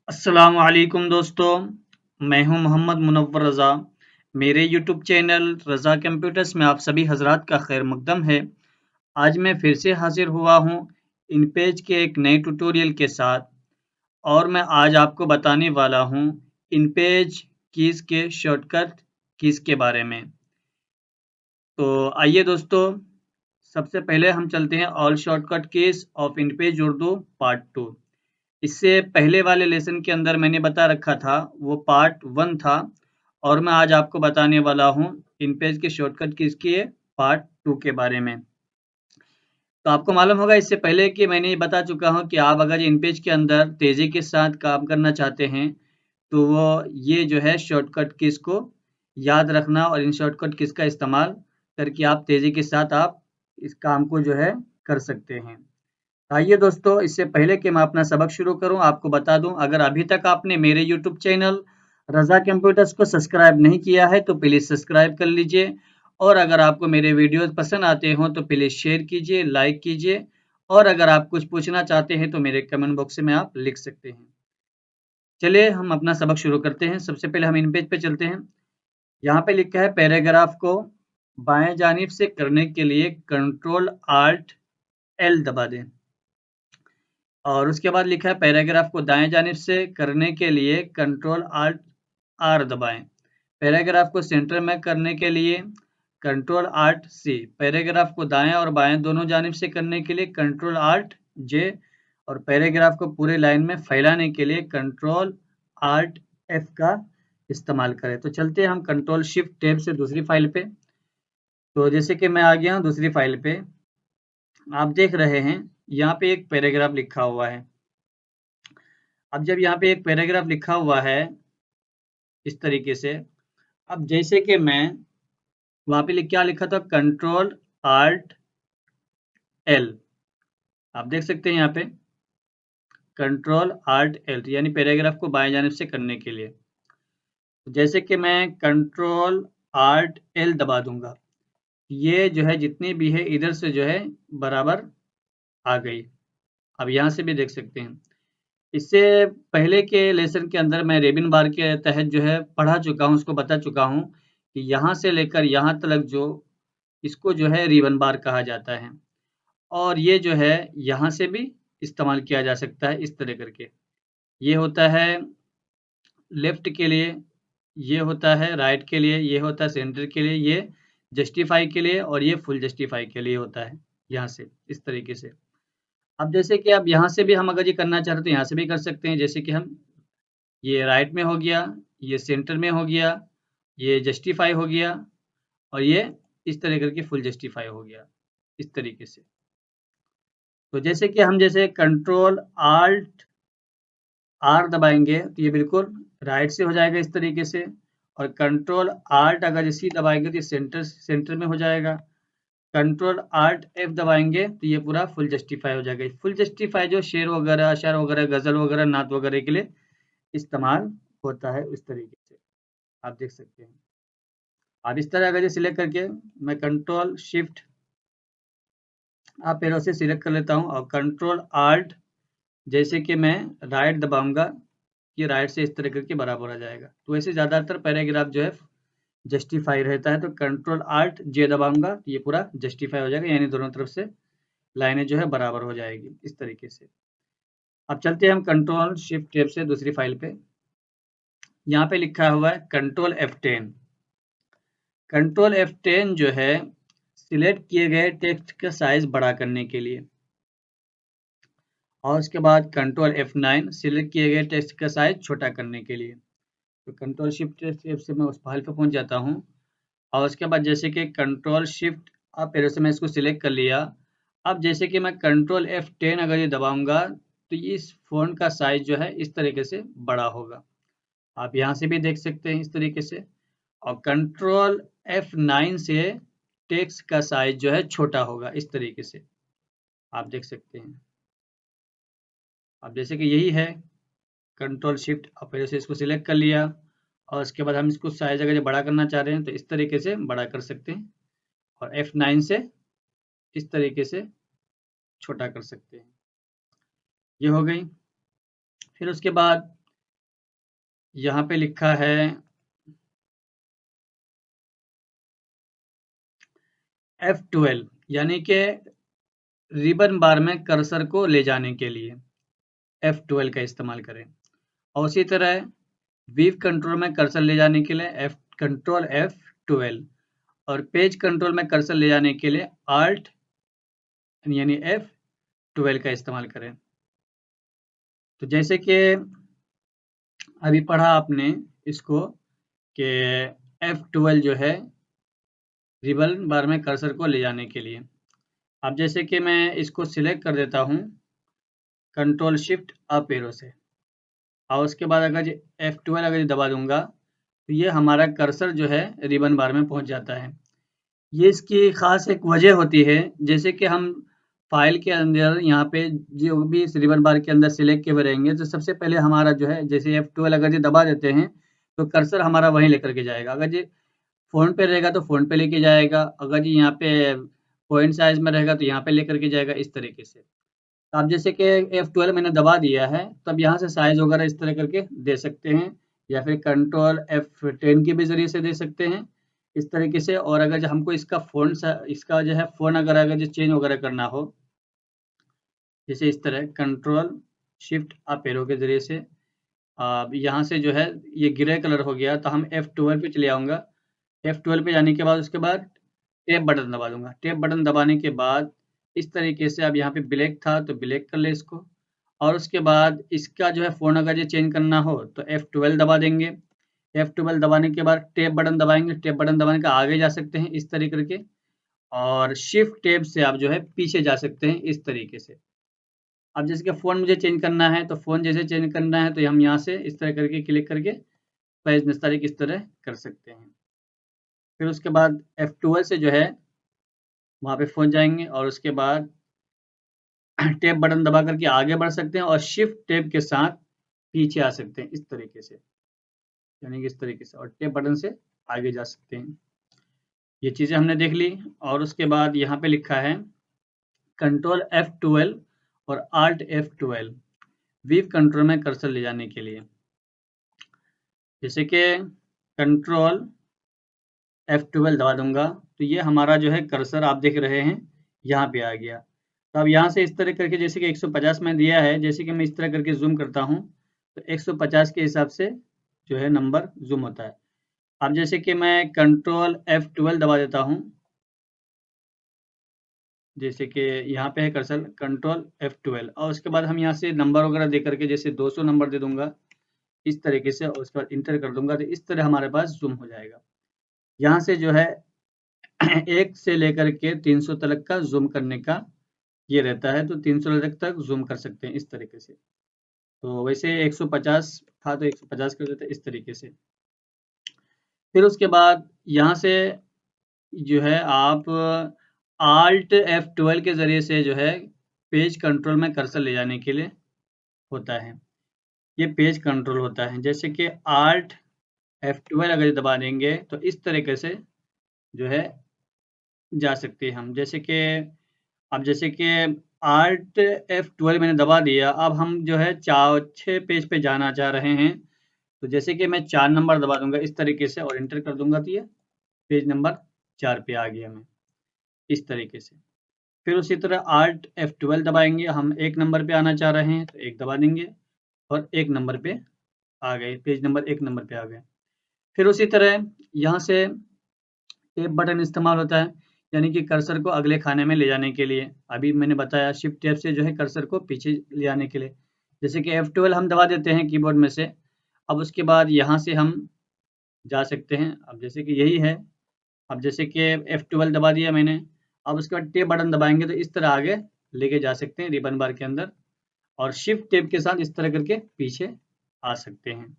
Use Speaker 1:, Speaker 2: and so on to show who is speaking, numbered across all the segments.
Speaker 1: अस्सलाम वालेकुम दोस्तों, मैं हूं मोहम्मद मुनव्वर रज़ा। मेरे यूट्यूब चैनल रज़ा कंप्यूटर्स में आप सभी हजरात का खैर मकदम है। आज मैं फिर से हाजिर हुआ हूं इनपेज के एक नए ट्यूटोरियल के साथ और मैं आज आपको बताने वाला हूं इनपेज कीज़ के शॉर्टकट कीज़ के बारे में। तो आइए दोस्तों, सबसे पहले हम चलते हैं all shortcut keys of InPage Urdu part 2। इससे पहले वाले लेसन के अंदर मैंने बता रखा था, वो पार्ट 1 था और मैं आज आपको बताने वाला हूँ इनपेज के शॉर्टकट कीज़ के पार्ट 2 के बारे में। तो आपको मालूम होगा इससे पहले कि मैंने ये बता चुका हूँ कि आप अगर इनपेज के अंदर तेज़ी के साथ काम करना चाहते हैं, तो वो ये जो है शॉर्टकट कीज़ को याद रखना और इन शॉर्टकट कीज़ का इस्तेमाल करके आप तेज़ी के साथ आप इस काम को जो है कर सकते हैं। आइए दोस्तों, इससे पहले कि मैं अपना सबक शुरू करूं, आपको बता दूं, अगर अभी तक आपने मेरे यूट्यूब चैनल रज़ा कंप्यूटर्स को सब्सक्राइब नहीं किया है तो प्लीज़ सब्सक्राइब कर लीजिए और अगर आपको मेरे वीडियोस पसंद आते हों तो प्लीज़ शेयर कीजिए, लाइक कीजिए और अगर आप कुछ पूछना चाहते हैं तो मेरे कमेंट बॉक्स में आप लिख सकते हैं। चलिए हम अपना सबक शुरू करते हैं। सबसे पहले हम इन पेज पे चलते हैं। यहाँ पे लिखा है पैराग्राफ को बाएं जानिब से करने के लिए कंट्रोल आल्ट एल दबा दें। और उसके बाद लिखा है पैराग्राफ को दाएं जानिब से करने के लिए कंट्रोल आल्ट आर दबाएं। पैराग्राफ को सेंटर में करने के लिए कंट्रोल आल्ट सी। पैराग्राफ को दाएं और बाएं दोनों जानिब से करने के लिए कंट्रोल आल्ट जे और पैराग्राफ को पूरे लाइन में फैलाने के लिए कंट्रोल आल्ट एफ का इस्तेमाल करें। तो चलते हैं हम कंट्रोल शिफ्ट टैब से दूसरी फाइल पे। तो जैसे कि मैं आ गया हूँ दूसरी फाइल पे, आप देख रहे हैं यहाँ पे एक पैराग्राफ लिखा हुआ है। अब जब यहाँ पे एक पैराग्राफ लिखा हुआ है इस तरीके से, अब जैसे कि मैं वहाँ पे क्या लिखा था, कंट्रोल आल्ट एल, आप देख सकते हैं यहाँ पे कंट्रोल आल्ट एल यानी पैराग्राफ को बाएं जानिब से करने के लिए। जैसे कि मैं कंट्रोल आल्ट एल दबा दूंगा, ये जो है जितनी भी है इधर से जो है बराबर आ गई। अब यहाँ से भी देख सकते हैं। इससे पहले के लेसन के अंदर मैं रेबिन बार के तहत जो है पढ़ा चुका हूँ, उसको बता चुका हूँ कि यहाँ से लेकर यहाँ तक जो इसको जो है रिबन बार कहा जाता है और ये जो है यहाँ से भी इस्तेमाल किया जा सकता है इस तरह करके। ये होता है लेफ्ट के लिए, ये होता है राइट के लिए, ये होता है सेंटर के लिए, ये जस्टिफाई के लिए और ये फुल जस्टिफाई के लिए होता है यहाँ से इस तरीके से। अब जैसे कि अब यहाँ से भी हम अगर ये करना चाहते हैं तो यहाँ से भी कर सकते हैं। जैसे कि हम ये राइट में हो गया, ये सेंटर में हो गया, ये जस्टिफाई हो गया और ये इस तरह करके फुल जस्टिफाई हो गया इस तरीके से। तो जैसे कि हम जैसे कंट्रोल आल्ट आर दबाएंगे तो ये बिल्कुल राइट से हो जाएगा इस तरीके से और कंट्रोल आल्ट अगर सी दबाएंगे तो ये सेंटर सेंटर में हो जाएगा। कंट्रोल आल्ट एफ दबाएंगे तो ये पूरा फुल जस्टिफाई हो जाएगा। फुल जस्टिफाई जो शेर वगैरह, अशआर वगैरह, गजल वगैरह, नात वगैरह के लिए इस्तेमाल होता है इस तरीके से, आप देख सकते हैं। अब इस तरह अगर ये सिलेक्ट करके मैं कंट्रोल शिफ्ट आप एरो से सिलेक्ट कर लेता हूँ और कंट्रोल आल्ट जैसे कि मैं राइट दबाऊंगा, ये राइट से इस तरह करके बराबर आ जाएगा। तो वैसे ज़्यादातर पैराग्राफ जो है जस्टिफाई रहता है, तो कंट्रोल आल्ट जे दबाऊंगा तो ये पूरा जस्टिफाई हो जाएगा, यानी दोनों तरफ से लाइनें जो है बराबर हो जाएगी इस तरीके से। अब चलते हैं हम कंट्रोल शिफ्ट टैब से दूसरी फाइल पे। यहाँ पे लिखा हुआ है कंट्रोल F10। कंट्रोल F10 जो है सिलेक्ट किए गए टेक्स्ट का साइज बड़ा करने के लिए और उसके बाद कंट्रोल F9 सिलेक्ट किए गए टेक्स्ट का साइज छोटा करने के लिए। तो कंट्रोल शिफ्ट से मैं उस फाइल पर पहुंच जाता हूं और उसके बाद जैसे कि कंट्रोल शिफ्ट अप एरो से मैं इसको सिलेक्ट कर लिया। अब जैसे कि मैं कंट्रोल F10 अगर ये दबाऊंगा तो इस फ़ॉन्ट का साइज जो है इस तरीके से बड़ा होगा, आप यहाँ से भी देख सकते हैं इस तरीके से। और कंट्रोल F9 से टेक्स्ट का साइज जो है छोटा होगा इस तरीके से, आप देख सकते हैं। अब जैसे कि यही है कंट्रोल शिफ्ट अप एरो से इसको सिलेक्ट कर लिया और उसके बाद हम इसको साइज अगर ये बड़ा करना चाह रहे हैं तो इस तरीके से बड़ा कर सकते हैं और F9 से इस तरीके से छोटा कर सकते हैं। ये हो गई। फिर उसके बाद यहाँ पे लिखा है F12, यानी कि रिबन बार में कर्सर को ले जाने के लिए F12 का इस्तेमाल करें। और उसी तरह वीव कंट्रोल में कर्सर ले जाने के लिए कंट्रोल F12 और पेज कंट्रोल में कर्सर ले जाने के लिए Alt यानी F12 का इस्तेमाल करें। तो जैसे कि अभी पढ़ा आपने इसको कि F12 जो है रिबन बार में कर्सर को ले जाने के लिए। अब जैसे कि मैं इसको सिलेक्ट कर देता हूँ कंट्रोल शिफ्ट अप एरो से, और उसके बाद अगर F12 अगर दबा दूंगा तो ये हमारा कर्सर जो है रिबन बार में पहुंच जाता है। ये इसकी ख़ास एक वजह होती है, जैसे कि हम फाइल के अंदर यहाँ पे जो भी इस रिबन बार के अंदर सिलेक्ट किए हुए रहेंगे तो सबसे पहले हमारा जो है जैसे F12 अगर ये दबा देते हैं तो कर्सर हमारा वहीं लेकर के जाएगा। अगर ये फ़ोन पे रहेगा तो फ़ोन पे लेके जाएगा, अगर ये यहाँ पे पॉइंट साइज़ में रहेगा तो यहाँ पे लेकर के जाएगा, इस तरीके से। तो आप जैसे कि F12 मैंने दबा दिया है, तो अब यहाँ से साइज़ वगैरह इस तरह करके दे सकते हैं, या फिर कंट्रोल F10 के भी ज़रिए से दे सकते हैं, इस तरीके से। और अगर जो हमको इसका इसका जो है फ़ॉन्ट अगर जो चेंज वगैरह करना हो, जैसे इस तरह कंट्रोल शिफ्ट अप एरो के ज़रिए से यहाँ से जो है ये ग्रे कलर हो गया तो हम F12 पे चले आऊँगा। F12 पे जाने के बाद उसके बाद टैब बटन दबा दूँगा। टैब बटन दबाने के बाद इस तरीके से अब यहाँ पे ब्लैक था तो ब्लैक कर लें इसको, और उसके बाद इसका जो है फ़ॉन्ट अगर ये चेंज करना हो तो F12 दबा देंगे। F12 दबाने के बाद टैब बटन दबाएँगे, टैब बटन दबाने के आगे जा सकते हैं इस तरीके करके, और शिफ्ट टैब से आप जो है पीछे जा सकते हैं इस तरीके से। अब जैसे कि फ़ॉन्ट मुझे चेंज करना है तो फ़ॉन्ट जैसे चेंज करना है तो हम यहाँ से इस तरह करके क्लिक करके पेज निस्तारिक इस तरह कर सकते हैं। फिर उसके बाद F12 से जो है वहाँ पे पहुँच जाएँगे, और उसके बाद टैब बटन दबा करके आगे बढ़ सकते हैं और शिफ्ट टैब के साथ पीछे आ सकते हैं इस तरीके से, यानी कि इस तरीके से, और टैब बटन से आगे जा सकते हैं। ये चीज़ें हमने देख ली, और उसके बाद यहाँ पे लिखा है कंट्रोल F12 और Alt F12 वीव कंट्रोल में कर्सर ले जाने के लिए। जैसे कि कंट्रोल F12 दबा दूंगा तो ये हमारा जो है कर्सर आप देख रहे हैं यहाँ पे आ गया। तो अब यहाँ से इस तरह करके जैसे कि 150 में दिया है, जैसे कि मैं इस तरह करके ज़ूम करता हूँ तो 150 के हिसाब से जो है नंबर ज़ूम होता है। अब जैसे कि मैं कंट्रोल F12 दबा देता हूँ, जैसे कि यहाँ पे है कर्सर कंट्रोल F12, और उसके बाद हम यहाँ से नंबर वगैरह दे करके जैसे 200 नंबर दे दूंगा इस तरीके से, और उसके बाद इंटर कर दूंगा तो इस तरह हमारे पास ज़ूम हो जाएगा। यहाँ से जो है 1 से लेकर के 300 तक का ज़ूम करने का ये रहता है, तो 300 तक ज़ूम कर सकते हैं इस तरीके से। तो वैसे 150 था तो 150 कर देते हैं इस तरीके से। फिर उसके बाद यहाँ से जो है आप Alt F12 के ज़रिए से जो है पेज कंट्रोल में कर्सर ले जाने के लिए होता है। ये पेज कंट्रोल होता है। जैसे कि Alt F12 अगर दबा देंगे तो इस तरीके से जो है जा सकते हैं हम। जैसे कि अब जैसे कि Alt F12 मैंने दबा दिया, अब हम जो है 6 पेज पे जाना चाह रहे हैं, तो जैसे कि मैं 4 नंबर दबा दूंगा इस तरीके से और इंटर कर दूंगा तो ये पेज नंबर 4 पे आ गया मैं इस तरीके से। फिर उसी तरह Alt F12 दबाएंगे, हम 1 नंबर पे आना चाह रहे हैं तो 1 दबा देंगे और 1 नंबर पे आ गए, पेज नंबर 1 नंबर पे आ गए। फिर उसी तरह यहाँ से टैब बटन इस्तेमाल होता है, यानी कि कर्सर को अगले खाने में ले जाने के लिए। अभी मैंने बताया शिफ्ट टैब से जो है कर्सर को पीछे ले जाने के लिए। जैसे कि F12 हम दबा देते हैं कीबोर्ड में से, अब उसके बाद यहाँ से हम जा सकते हैं। अब जैसे कि यही है, अब जैसे कि F12 दबा दिया मैंने, अब उसके बाद टैब बटन दबाएंगे तो इस तरह आगे लेके जा सकते हैं रिबन बार के अंदर, और शिफ्ट टैब के साथ इस तरह करके पीछे आ सकते हैं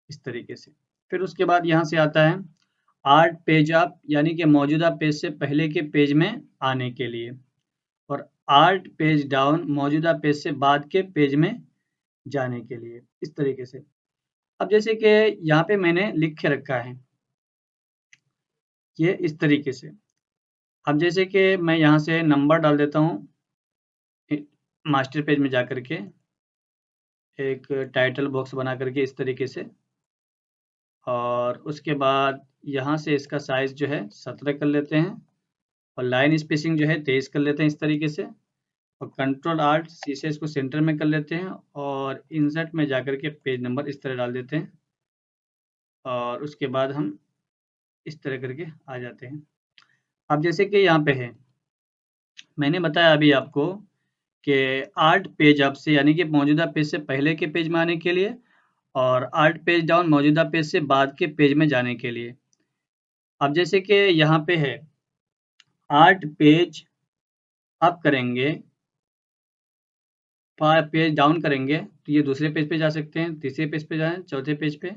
Speaker 1: इस तरीके से। फिर उसके बाद यहाँ से आता है आर्ट पेज अप, यानी कि मौजूदा पेज से पहले के पेज में आने के लिए, और आर्ट पेज डाउन मौजूदा पेज से बाद के पेज में जाने के लिए, इस तरीके से। अब जैसे कि यहाँ पे मैंने लिख के रखा है ये इस तरीके से। अब जैसे कि मैं यहाँ से नंबर डाल देता हूँ मास्टर पेज में जा कर के एक टाइटल बॉक्स बना करके इस तरीके से, और उसके बाद यहाँ से इसका साइज़ जो है 17 कर लेते हैं और लाइन स्पेसिंग जो है 23 कर लेते हैं इस तरीके से, और कंट्रोल आल्ट सी से इसको सेंटर में कर लेते हैं और इंसर्ट में जाकर के पेज नंबर इस तरह डाल देते हैं और उसके बाद हम इस तरह करके आ जाते हैं। अब जैसे कि यहाँ पे है, मैंने बताया अभी आपको कि आल्ट पेज अप से यानी कि मौजूदा पेज से पहले के पेज में आने के लिए और आल्ट पेज डाउन मौजूदा पेज से बाद के पेज में जाने के लिए। अब जैसे कि यहाँ पे है आल्ट पेज अप करेंगे, पेज डाउन करेंगे तो ये दूसरे पेज पे जा सकते हैं, तीसरे पेज पे जाएँ, चौथे पेज पे,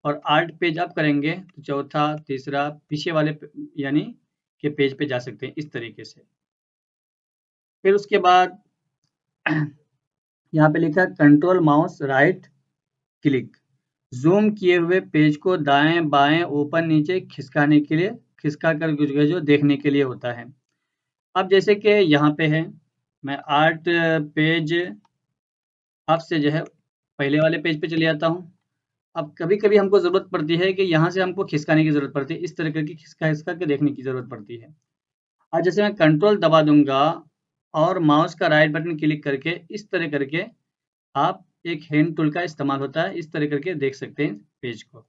Speaker 1: और आल्ट पेज अप करेंगे तो चौथा, तीसरा, पीछे वाले यानी कि पेज पे जा सकते हैं इस तरीके से। फिर उसके बाद यहाँ पे लिखा है control mouse right click, zoom किए हुए पेज को दाएँ-बाएँ, ऊपर-नीचे खिसकाने के लिए, खिसका कर जो देखने के लिए होता है। अब जैसे कि यहाँ पे है, मैं आल्ट पेज अप से जो है पहले वाले पेज पे चले जाता हूँ। अब कभी-कभी हमको ज़रूरत पड़ती है कि यहाँ से हमको खिसकाने की ज़रूरत पड़ती है, इस तरह करके खिसका-खिसका के देखने की ज़रूरत पड़ती है। और जैसे मैं कंट्रोल दबा दूँगा और माउस का राइट बटन क्लिक करके इस तरह करके आप एक हैंड टूल का इस्तेमाल होता है, इस तरह करके देख सकते हैं पेज को।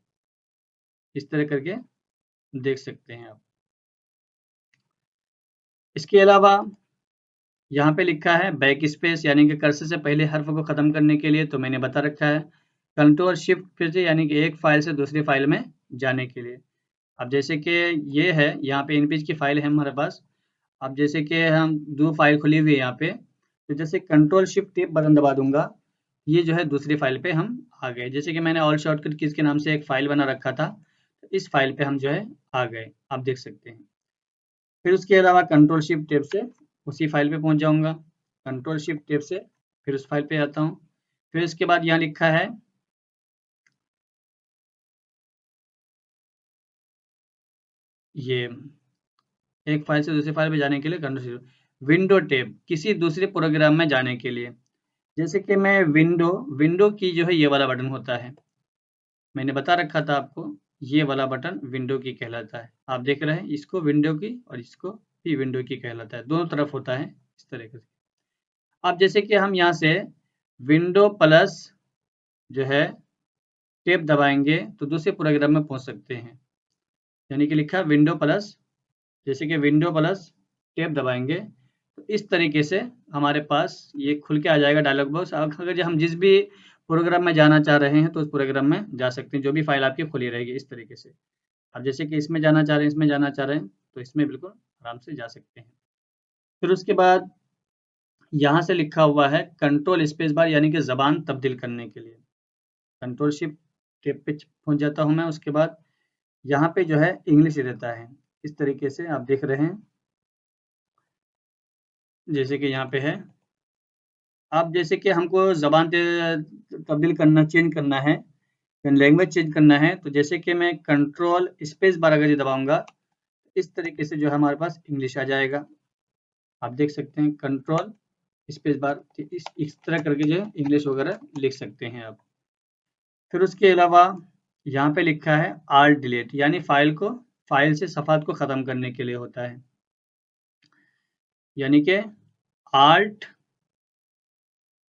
Speaker 1: इस तरह करके देख सकते हैं आप। इसके अलावा यहाँ पे लिखा है बैक स्पेस यानी कि कर्सर से पहले हर्फ को ख़त्म करने के लिए, तो मैंने बता रखा है। कंट्रोल शिफ्ट फिर से यानी कि एक फ़ाइल से दूसरी फ़ाइल में जाने के लिए। अब जैसे कि ये है, यहाँ पे इन पेज की फ़ाइल है हमारे पास। अब जैसे कि हम 2 फ़ाइल खुली हुई है यहाँ पे, तो जैसे कंट्रोल शिफ्ट टेप बटन दबा दूँगा, ये जो है दूसरी फ़ाइल पे हम आ गए। जैसे कि मैंने ऑल शॉर्टकट कीज़ के नाम से एक फ़ाइल बना रखा था, तो इस फ़ाइल पे हम जो है आ गए, आप देख सकते हैं। फिर उसके अलावा कंट्रोल शिफ्ट टेप से उसी फ़ाइल पे पहुँच जाऊँगा। कंट्रोल शिफ्ट टेप से फिर उस फ़ाइल पे आता हूँ। फिर इसके बाद यहाँ लिखा है ये एक फ़ाइल से दूसरी फ़ाइल पे जाने के लिए कंट्रोल शिफ्ट, विंडो टैब किसी दूसरे प्रोग्राम में जाने के लिए। जैसे कि मैं विंडो की जो है ये वाला बटन होता है। मैंने बता रखा था आपको, ये वाला बटन विंडो की कहलाता है। आप देख रहे हैं इसको विंडो की और इसको भी विंडो की कहलाता है। दोनों तरफ होता है इस तरीके से। अब जैसे कि हम यहाँ से विंडो प्लस जो है टैब दबाएँगे तो दूसरे प्रोग्राम में पहुँच सकते हैं। यानी कि लिखा है विंडो प्लस, जैसे कि विंडो प्लस टैब दबाएँगे तो इस तरीके से हमारे पास ये खुल के आ जाएगा डायलॉग बॉक्स। अगर हम जिस भी प्रोग्राम में जाना चाह रहे हैं तो उस प्रोग्राम में जा सकते हैं, जो भी फ़ाइल आपकी खुली रहेगी इस तरीके से। अब जैसे कि इसमें जाना चाह रहे हैं, इसमें जाना चाह रहे हैं, तो इसमें बिल्कुल आराम से जा सकते हैं। फिर उसके बाद यहाँ से लिखा हुआ है कंट्रोल स्पेस बार यानी कि ज़बान तब्दील करने के लिए। कंट्रोल शिफ्ट टैब पे पहुँच जाता हूँ मैं, उसके बाद यहाँ पे जो है इंग्लिश रहता है। इस तरीके से आप देख रहे हैं, जैसे कि यहाँ पे है। अब जैसे कि हमको ज़बान तब्दील करना, चेंज करना है, लैंग्वेज चेंज करना है, तो जैसे कि मैं कंट्रोल स्पेस बार अगर ये दबाऊँगा, इस तरीके से जो है हमारे पास इंग्लिश आ जाएगा। आप देख सकते हैं कंट्रोल स्पेस बार इस तरह करके जो है इंग्लिश वगैरह लिख सकते हैं आप। फिर उसके अलावा यहाँ पे लिखा है आल्ट डिलीट यानी फ़ाइल से सफ़ात को ख़त्म करने के लिए होता है। यानी कि आल्ट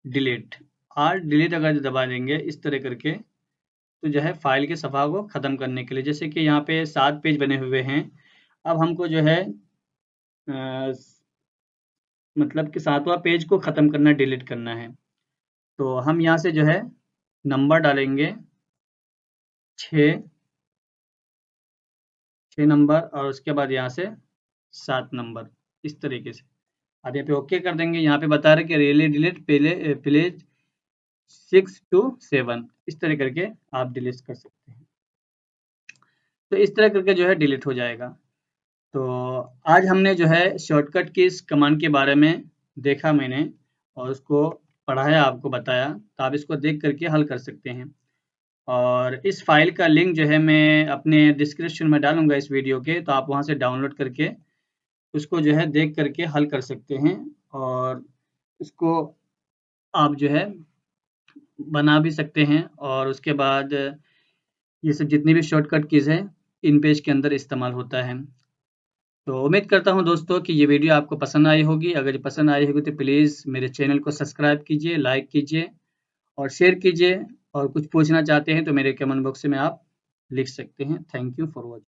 Speaker 1: डिलीट, आल्ट डिलीट अगर दबा देंगे इस तरह करके, तो जो है फ़ाइल के सफ़ा को ख़त्म करने के लिए, जैसे कि यहाँ पे 7 पेज बने हुए हैं। अब हमको जो है मतलब कि 7वाँ पेज को ख़त्म करना, डिलीट करना है। तो हम यहाँ से जो है नंबर डालेंगे 6 नंबर और उसके बाद यहाँ से 7 नंबर इस तरीके से। अब यहाँ पे ओके कर देंगे। यहाँ पे बता रहे हैं कि रियली डिलीट पेज 6 to 7 इस तरह करके आप डिलीट कर सकते हैं। तो इस तरह करके जो है डिलीट हो जाएगा। तो आज हमने जो है शॉर्टकट की इस कमांड के बारे में देखा मैंने और उसको पढ़ाया, आपको बताया, तो आप इसको देख करके हल कर सकते हैं। और इस फाइल का लिंक जो है मैं अपने डिस्क्रिप्शन में डालूँगा इस वीडियो के, तो आप वहाँ से डाउनलोड करके उसको जो है देख करके हल कर सकते हैं और इसको आप जो है बना भी सकते हैं और उसके बाद ये सब जितनी भी शॉर्टकट कीज़ हैं, इन पेज के अंदर इस्तेमाल होता है। तो उम्मीद करता हूँ दोस्तों कि ये वीडियो आपको पसंद आई होगी। अगर ये पसंद आई होगी तो प्लीज़ मेरे चैनल को सब्सक्राइब कीजिए, लाइक कीजिए और शेयर कीजिए और कुछ पूछना चाहते हैं तो मेरे कमेंट बॉक्स में आप लिख सकते हैं। Thank you for watching.